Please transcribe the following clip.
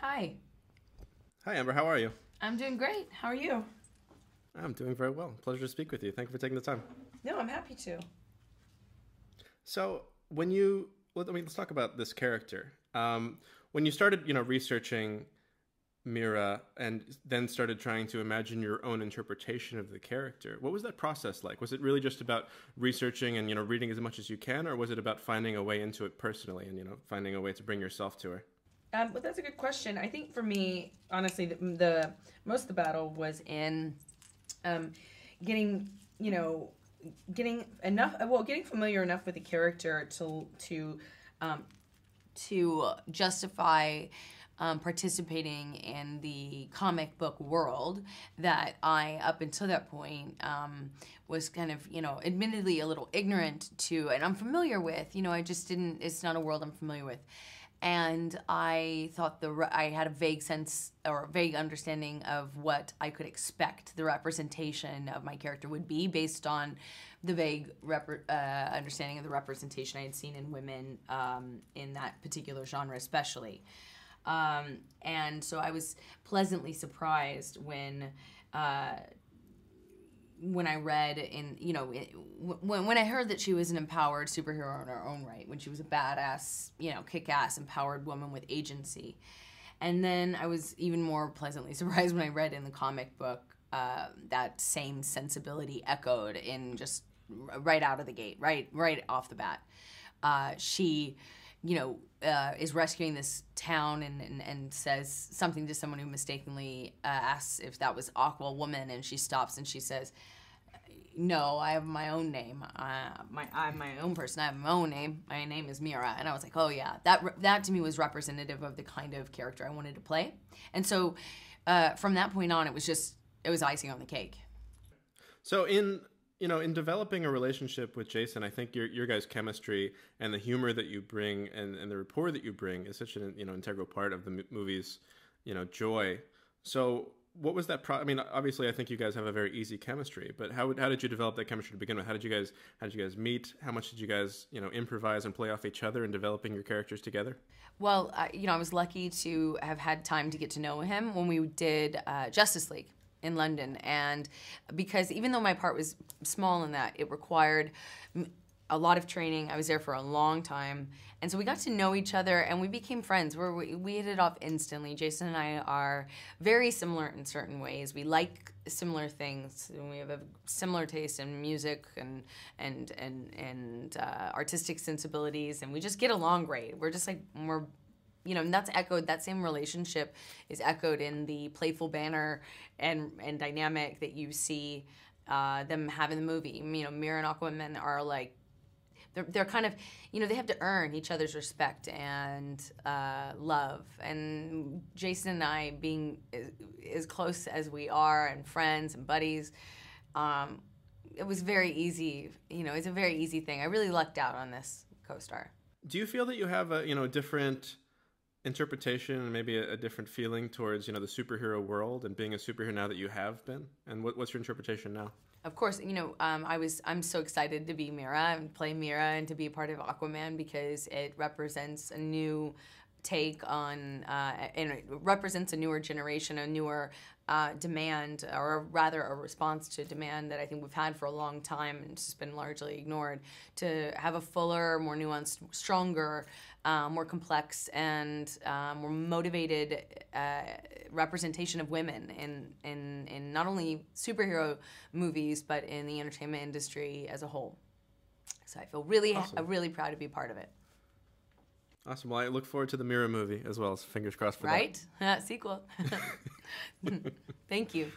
Hi, Hi, Amber. How are you? I'm doing great. How are you? I'm doing very well. Pleasure to speak with you. Thank you for taking the time. No, I'm happy to. So, let's talk about this character. When you started, researching Mira and then started trying to imagine your own interpretation of the character, what was that process like? Was it really just about researching and, reading as much as you can, or was it about finding a way into it personally and, finding a way to bring yourself to her? But that's a good question. I think for me, honestly, the most of the battle was in um, getting, you know, getting familiar enough with the character um, to justify participating in the comic book world that I, up until that point, was kind of, admittedly a little ignorant to and unfamiliar with. I just didn't, it's not a world I'm familiar with. And I thought I had a vague sense or a vague understanding of what I could expect the representation of my character would be based on the vague understanding of the representation I had seen in women in that particular genre, especially. And so I was pleasantly surprised uh, when I read when I heard that she was an empowered superhero in her own right, when she was a badass, kick-ass, empowered woman with agency. And then I was even more pleasantly surprised when I read in the comic book that same sensibility echoed in just right out of the gate, right off the bat. She is rescuing this town and says something to someone who mistakenly asks if that was Aquaman, and she stops and she says, "No, I have my own name. I'm my own person. I have my own name. My name is Mira." And I was like, "Oh yeah, that to me was representative of the kind of character I wanted to play." And so from that point on, it was icing on the cake. So, in developing a relationship with Jason, I think your guys' chemistry and the humor that you bring and the rapport that you bring is such an integral part of the movie's joy. So what was that I mean, obviously I think you guys have a very easy chemistry, but how did you develop that chemistry to begin with? How did you guys meet? How much did you guys improvise and play off each other in developing your characters together? Well, I was lucky to have had time to get to know him when we did Justice League in London. And because even though my part was small in that, it required a lot of training. I was there for a long time. And so we got to know each other and we became friends. We hit it off instantly. Jason and I are very similar in certain ways. We like similar things. We have a similar taste in music and artistic sensibilities, and we just get along great. We're just like, and that's echoed, that same relationship is echoed in the playful banner and dynamic that you see them have in the movie. Mira and Aquaman are like, they're kind of, they have to earn each other's respect and love. And Jason and I, being as close as we are and friends and buddies, it was very easy. It's a very easy thing. I really lucked out on this co-star. Do you feel that you have a different interpretation and maybe a different feeling towards the superhero world and being a superhero now that you have been? And what's your interpretation now? Of course, I'm so excited to be Mira and play Mira and to be a part of Aquaman because it represents a new take on, and it represents a newer generation, a newer demand, or rather a response to demand that I think we've had for a long time and just been largely ignored, to have a fuller, more nuanced, stronger, more complex, and more motivated representation of women in not only superhero movies but in the entertainment industry as a whole. So I feel Awesome. really proud to be part of it. Awesome. Well, I look forward to the Mirror movie as well. So fingers crossed for Right? Sequel. Thank you.